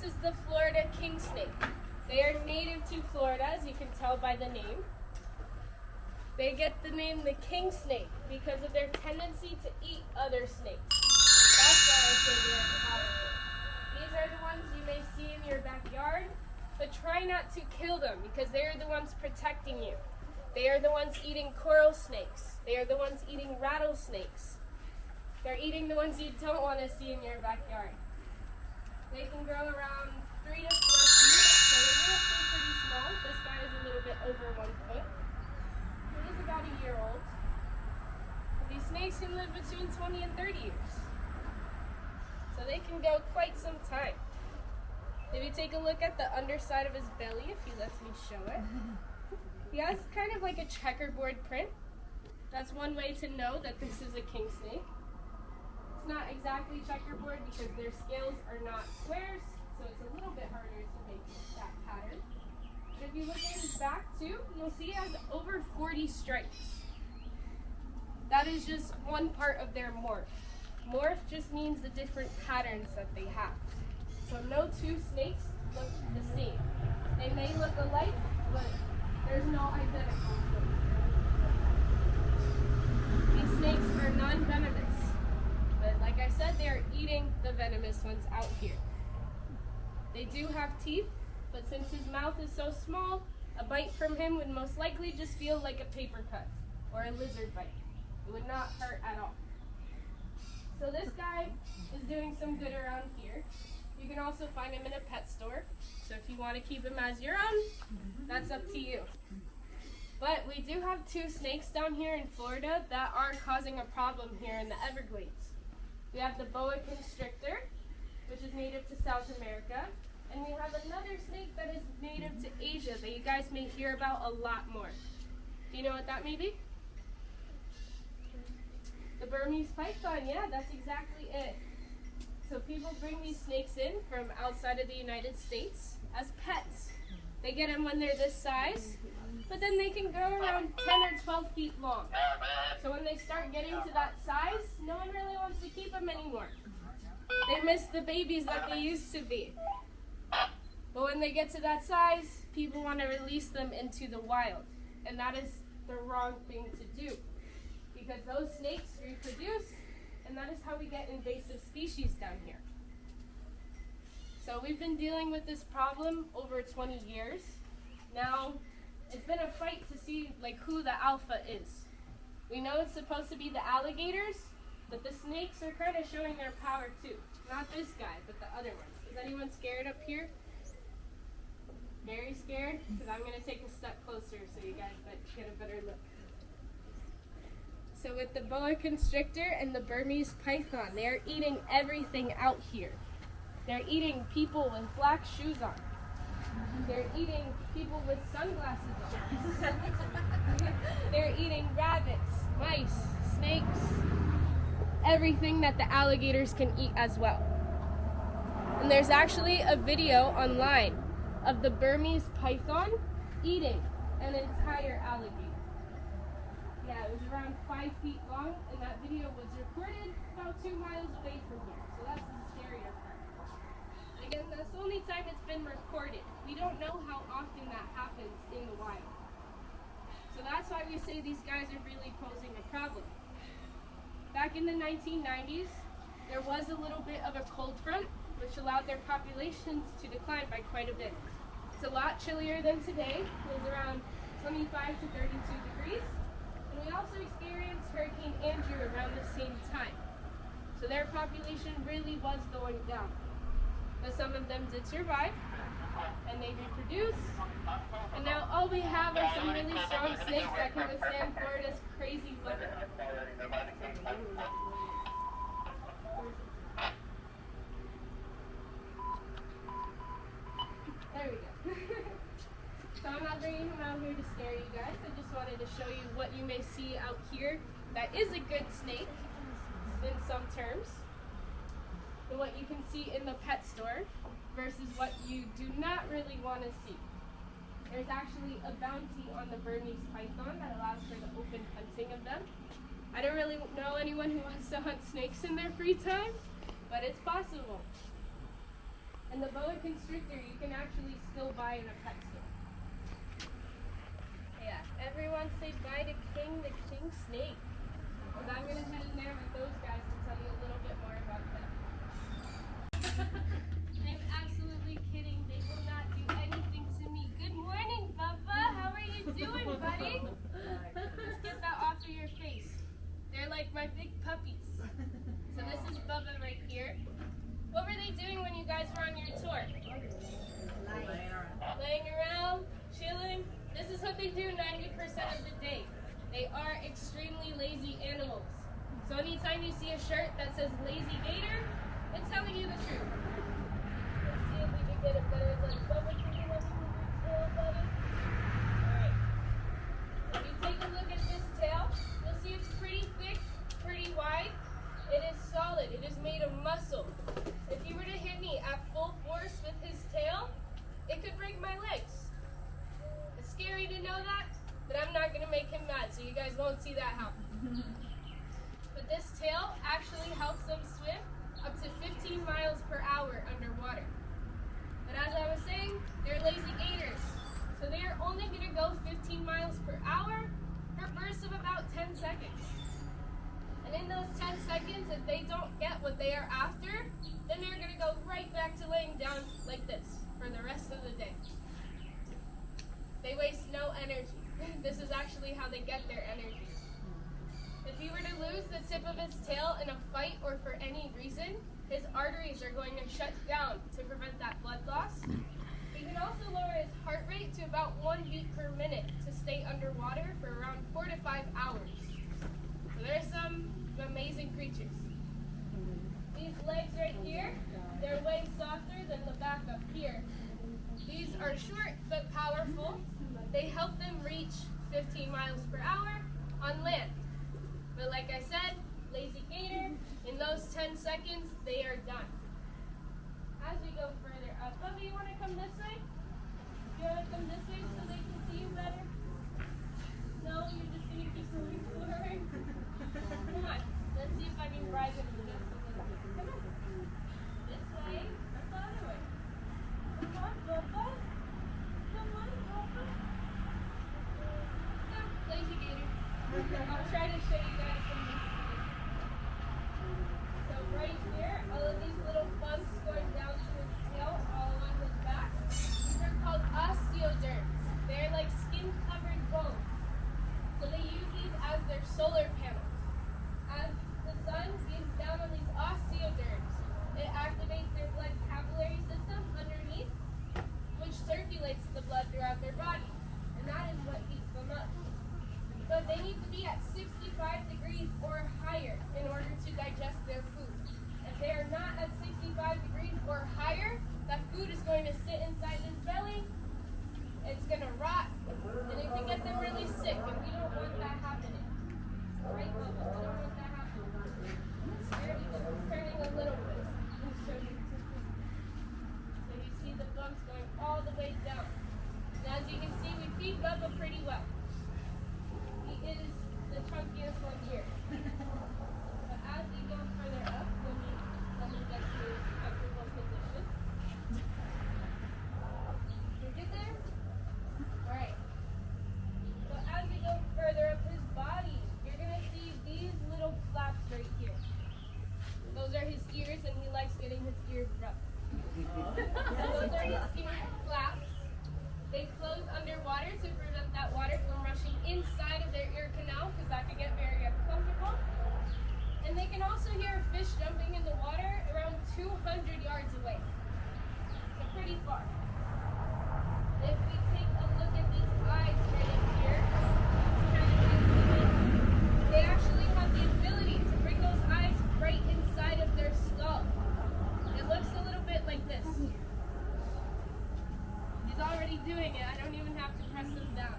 is the Florida king snake. They are native to Florida, as you can tell by the name. They get the name the king snake because of their tendency to eat other snakes. That's why I say they are powerful. These are the ones you may see in your backyard, but try not to kill them because they are the ones protecting you. They are the ones eating coral snakes. They are the ones eating rattlesnakes. They're eating the ones you don't want to see in your backyard. They can grow around 3 to 4 feet, so they're going to stay pretty small. This guy is a little bit over 1 foot. He is about a year old. These snakes can live between 20 and 30 years. So they can go quite some time. If you take a look at the underside of his belly, if he lets me show it, he has kind of like a checkerboard print. That's one way to know that this is a king snake. It's not exactly checkerboard because their scales are not squares, so it's a little bit harder to make that pattern. But if you look at his back too, you'll see he has over 40 stripes. That is just one part of their morph. Morph just means the different patterns that they have. So no two snakes look the same. They may look alike, but there's no identical twins. These snakes are non-venomous. But like I said, they are eating the venomous ones out here. They do have teeth, but since his mouth is so small, a bite from him would most likely just feel like a paper cut or a lizard bite. It would not hurt at all. So this guy is doing some good around here. You can also find him in a pet store. So if you want to keep him as your own, that's up to you. But we do have 2 snakes down here in Florida that are causing a problem here in the Everglades. We have the boa constrictor, which is native to South America, and we have another snake that is native to Asia that you guys may hear about a lot more. Do you know what that may be? The Burmese python, yeah, that's exactly it. So people bring these snakes in from outside of the United States as pets. They get them when they're this size, but then they can grow around 10 or 12 feet long. So when they start getting to that size, no one really wants to keep them anymore. They miss the babies that they used to be. But when they get to that size, people want to release them into the wild. And that is the wrong thing to do. Because those snakes reproduce, and that is how we get invasive species down here. So we've been dealing with this problem over 20 years. Now, it's been a fight to see who the alpha is. We know it's supposed to be the alligators, but the snakes are kind of showing their power too. Not this guy, but the other ones. Is anyone scared up here? Very scared? Because I'm going to take a step closer so you guys get a better look. So with the boa constrictor and the Burmese python, they are eating everything out here. They're eating people with black shoes on. They're eating people with sunglasses on. They're eating rabbits, mice, snakes, everything that the alligators can eat as well. And there's actually a video online of the Burmese python eating an entire alligator. Yeah, it was around 5 feet long, and that video was recorded about 2 miles away from here. So that's the scarier part. Again, that's the only time it's been recorded. We don't know how often that happens in the wild. So that's why we say these guys are really posing a problem. Back in the 1990s, there was a little bit of a cold front, which allowed their populations to decline by quite a bit. It's a lot chillier than today. It was around 25 to 32 degrees. And we also experienced Hurricane Andrew around the same time. So their population really was going down. But some of them did survive, and they reproduced. And now all we have are some really strong snakes that can withstand Florida's crazy weather. There we go. So I'm not bringing him out here to scare you guys. I just wanted to show you what you may see out here that is a good snake in some terms, and what you can see in the pet store versus what you do not really want to see. There's actually a bounty on the Burmese python that allows for the open hunting of them. I don't really know anyone who wants to hunt snakes in their free time, but it's possible. And the boa constrictor you can actually still buy in a pet store. Yeah, everyone say bye to the king snake. Because I'm going to head in there with those guys and tell you a little bit more about them. I'm absolutely kidding. They will not do anything to me. Good morning, Bubba. How are you doing, buddy? Let's get that off of your face. They're like my big puppies. So this is Bubba right here. What were they doing when you guys were on your tour? Laying around, chilling. This is what they do 90% of the day. They are extremely lazy animals. So anytime you see a shirt that says lazy gator, it's telling you the truth. Let's see if we can get a better look. Bubba, can you let me move your tail, buddy? Alright. If you take a look at this tail, you'll see it's pretty thick, pretty wide. It is solid. It is made of muscle. If he were to hit me at full force with his tail, it could break my legs. It's scary to know that, but I'm not going to make him mad, so you guys won't see that happen. But this tail actually helps them swim up to 15 miles per hour underwater. But as I was saying, they're lazy gators, so they are only going to go 15 miles per hour for bursts of about 10 seconds. And in those 10 seconds, if they don't get what they are after, then they're going to go right back to laying down like this for the rest of the day. They waste no energy. This is actually how they get their energy. If he were to lose the tip of his tail in a fight or for any reason, his arteries are going to shut down to prevent that blood loss. He can also lower his heart rate to about 1 beat per minute to stay underwater for around 4 to 5 hours. So there's some amazing creatures. These legs right here, they're way softer than the back up here. These are short but powerful. They help them reach 15 miles per hour on land. But like I said, lazy gator, in those 10 seconds, they are done. As we go further up, Bubba, you want to come this way? You want to come this way so they can see you better? No, you're just going to keep moving forward? Come on, let's see if I can rise them just a little bit. Come on. This way, or the other way. Come on, Bubba. Come on, Bubba. No, lazy gator. I'll try to show you guys from this side. So right here, all of these little bumps going down to his tail, all along his back, these are called osteoderms. They're like skin-covered bones. So they use these as their solar panels. As the sun beams down on these osteoderms, it activates their blood capillary system underneath, which circulates the blood throughout their body. And that is what heats them up. But they need to be at 65 degrees or higher in order to digest their food. If they are not at 65 degrees or higher, that food is going to sit inside his belly, it's going to rot, and it can get them really sick, and we don't want that happening. Right, Bubba? We don't want that happening. It's scary because it's turning a little bit. So you see the bumps going all the way down. Now as you can see, we feed Bubba pretty well. He is the chunkiest one here. But as we go further up, let me get to his comfortable position. You're good there? Alright. So as we go further up his body, you're going to see these little flaps right here. Those are his ears, and he likes getting his ears rubbed. So those are his ear flaps. They close underwater to prevent that water from rushing inside of their ear canal, because that can get very uncomfortable. And they can also hear a fish jumping in the water around 200 yards away. So pretty far. If we take a look at these eyes right in here, they actually have the ability to bring those eyes right inside of their skull. It looks a little bit like this. He's already doing it. I don't even have to press them down.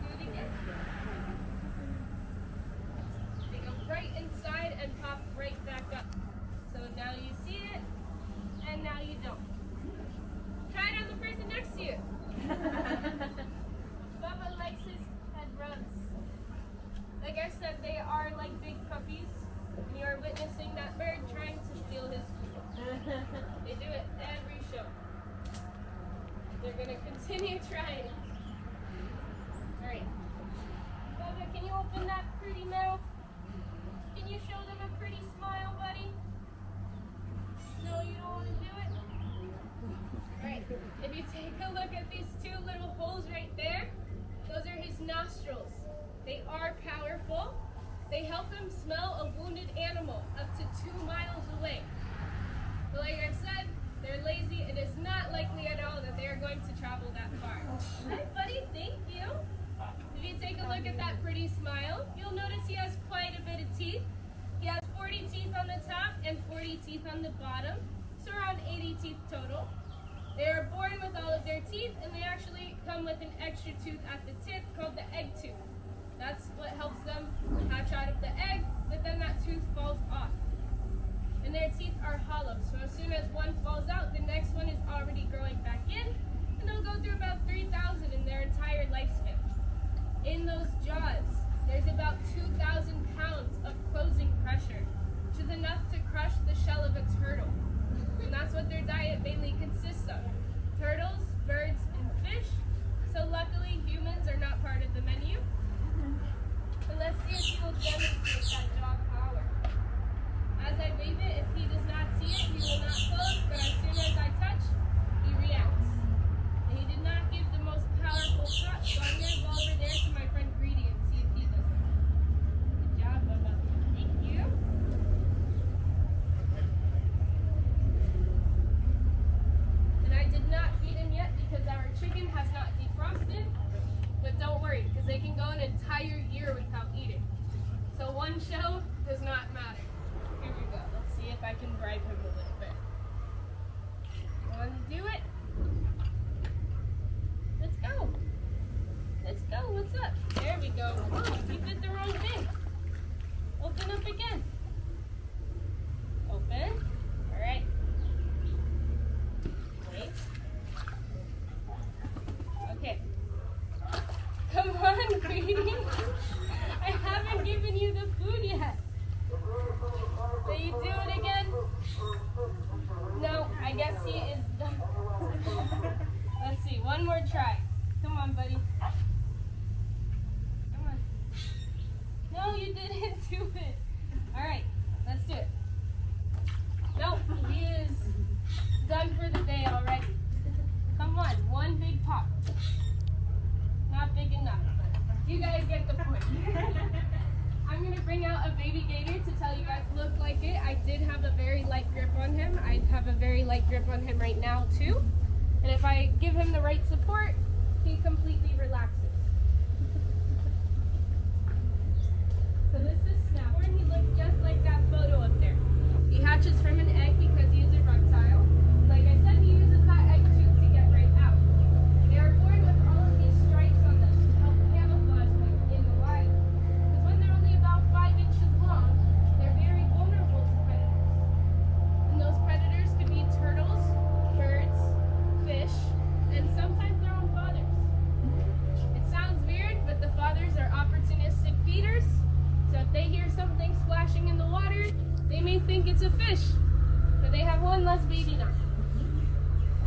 Do it again. They go right inside and pop right back up. So now you see it, and now you don't. holes right there, those are his nostrils. They are powerful. They help him smell a wounded animal up to 2 miles away. But like I said, they're lazy. It is not likely at all that they are going to travel that far. Hi, buddy. Thank you. If you take a look at that pretty smile, you'll notice he has quite a bit of teeth. He has 40 teeth on the top and 40 teeth on the bottom, so around 80 teeth total. They are born with all of their teeth, and they actually come with an extra tooth at the tip called the egg tooth. That's what helps them hatch out of the egg, but then that tooth falls off. And their teeth are hollow, so as soon as one falls out, the next one is already growing back in, and they'll go through about 3,000 in their entire lifespan. In those jaws, there's about 2,000 pounds of closing pressure, which is enough to crush the shell of a turtle. And that's what their diet mainly consists of: turtles, birds, and fish. So luckily, humans are not part of the menu. But let's see if he will demonstrate that jaw power. As I wave it, if he does not see it, he will not close, but as soon as I touch, he reacts. And he did not give the most powerful cut, so I'm going to go over there to my friend Greedy and see if he does it. Good job, Bubba. Thank you. And I did not feed him yet because our chicken has not defrosted, but don't worry, because they can go an entire year without eating. So one shell does not matter. Here we go. Let's see if I can bribe him a little bit. Want to do it? Let's go. Let's go. What's up? There we go. Oh, you did the wrong thing. Open up again. Open. All right. Wait. Okay. Come on, Greedy. I haven't given you the food yet. So you do it again? No, I guess he is done. Let's see, one more try. Come on, buddy. Come on. No, you didn't do it. All right, let's do it. Nope, he is done for the day already. Come on, one big pop. Not big enough. You guys get the point. I'm going to bring out a baby gator to tell you guys look like it. I did have a very light grip on him. I have a very light grip on him right now too. And if I give him the right support, he completely relaxes. So this is Snapper, and he looks just like that photo up there. He hatches from an egg because he is a reptile. Like I said, he uses that egg tube to get right out. They are born with all of these stripes on them to help camouflage them in the wild. Because when they're only about 5 inches long, they're very vulnerable to predators. And those predators could be turtles, birds, fish, and sometimes their own fathers. It sounds weird, but the fathers are opportunistic feeders. So if they hear something splashing in the water, they may think it's a fish, but they have one less baby now.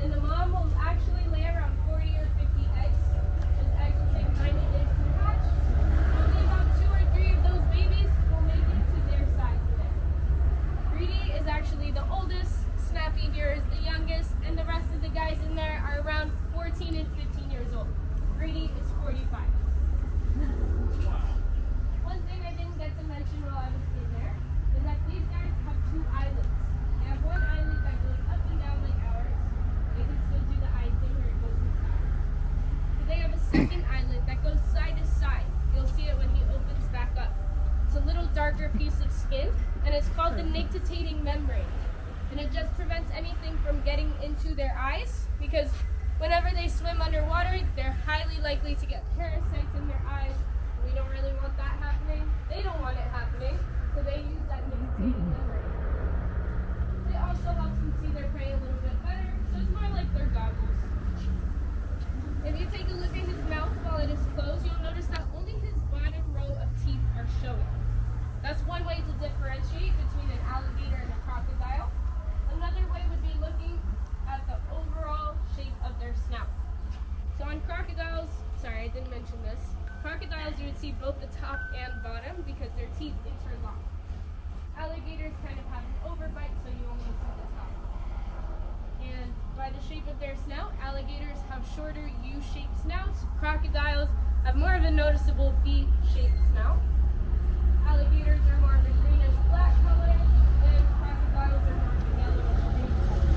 And the mom will actually lay around 40 or 50 eggs. Those eggs will take 90 days to hatch. Only about 2 or 3 of those babies will make it to their size today. Greedy is actually the oldest, Snappy here is the youngest, and the rest of the guys in there are around 14 and 15 years old. Greedy is 45. One thing I didn't get to mention while I was in there is that these guys have 2 eyelids. They have one eyelid that goes up and down like ours. They can still do the eye thing where it goes inside. But they have a second eyelid that goes side to side. You'll see it when he opens back up. It's a little darker piece of skin, and it's called the nictitating membrane. And it just prevents anything from getting into their eyes, because whenever they swim underwater, they're highly likely to get parasites in their eyes. We don't really want that happening. They don't want it happening, so they use that nictitating membrane. It also helps them see their prey a little bit better, so it's more like their goggles. If you take a look at his mouth while it is closed, you'll notice that only his bottom row of teeth are showing. That's one way to differentiate between an alligator and a crocodile. Another way would be looking at the overall shape of their snout. So on crocodiles, sorry I didn't mention this, crocodiles you would see both the top and bottom because their teeth interlock. Alligators with their snout. Alligators have shorter U-shaped snouts. Crocodiles have more of a noticeable V-shaped snout. Alligators are more of a greenish black color, and crocodiles are more of a yellowish green color.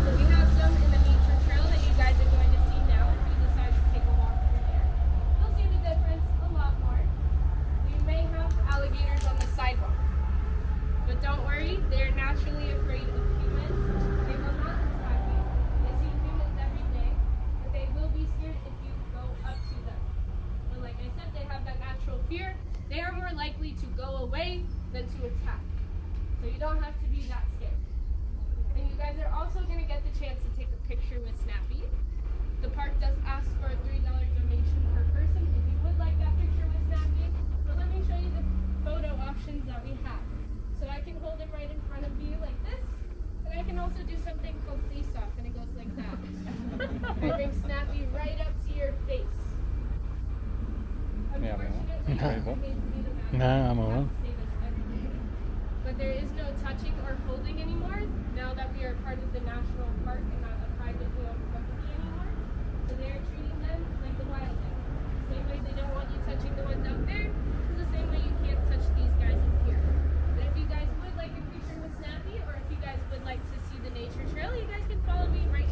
So we have some in the nature trail that you guys are going to see now if you decide to take a walk through there. You'll see the difference a lot more. We may have alligators on the sidewalk, but don't worry, they're naturally afraid of humans. They will not attack you. They see humans every day, but they will be scared if you go up to them. But like I said, they have that natural fear. They are more likely to go away than to attack. So you don't have to be that scared. And you guys are also going to get the chance to take a picture with Snappy. The park does ask for a $3 donation per person if you would like that picture with Snappy. But let me show you the photo options that we have. So I can hold him right in front of you like this. And I can also do something called face off, and it goes like that. I bring Snappy right up to your face. Unfortunately, I'm all. But there is no touching or holding anymore now that we are part of the national park and not a privately owned company anymore. So they are treating them like the wildlife. The same way they don't want you touching the ones out there, is the same way you can't touch these guys in here. But if you guys would like a picture with Snappy, or if you guys would like to see the nature trail, you guys can follow me right